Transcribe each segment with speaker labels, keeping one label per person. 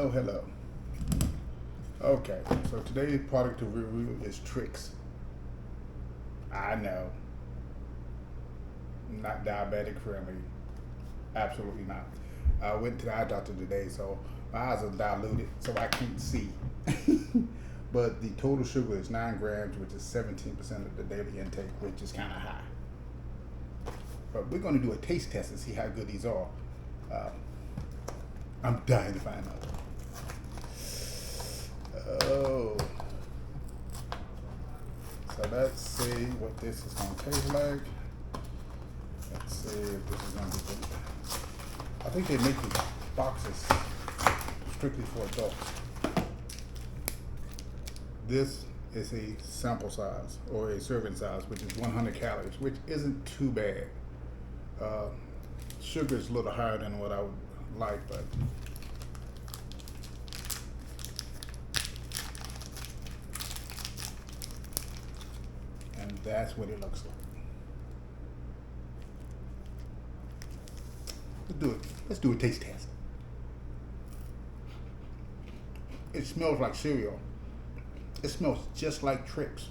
Speaker 1: Hello, hello. Okay, so today's product to review is Trix. I know, not diabetic friendly. Absolutely not. I went to the eye doctor today, so my eyes are diluted, so I can't see. But the total sugar is 9 grams, which is 17% of the daily intake, which is kind of high. But we're going to do a taste test and see how good these are. I'm dying to find out. Oh. So let's see what this is going to taste like. Let's see if this is going to be good. I think they make these boxes strictly for adults. This is a sample size or a serving size, which is 100 calories, which isn't too bad. Sugar is a little higher than what I would like, but and that's what it looks like. Let's do it. Let's do a taste test. It smells like cereal. It smells just like Trix.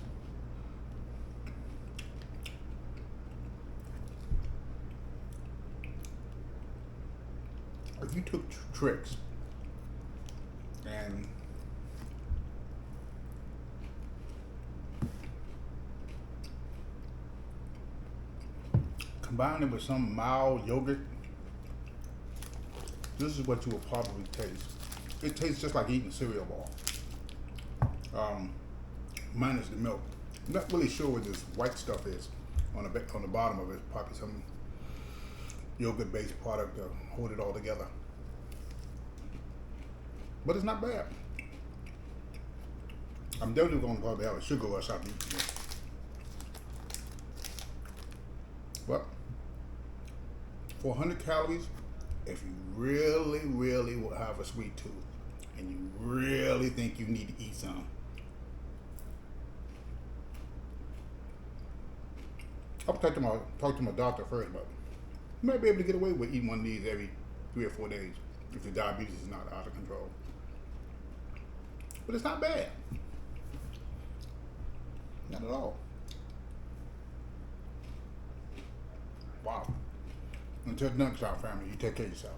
Speaker 1: If you took Trix and combined it with some mild yogurt, this is what you will probably taste. It tastes just like eating a cereal ball. Minus the milk. I'm not really sure what this white stuff is on the bottom of it. Probably some yogurt-based product to hold it all together. But it's not bad. I'm definitely going to probably have a sugar rush after eating this. But for 100 calories, if you really, really will have a sweet tooth and you really think you need to eat some, I'll talk to my doctor first, but you might be able to get away with eating one of these every 3 or 4 days if your diabetes is not out of control. But it's not bad. Not at all. Wow. Until next time, family, you take care of yourself.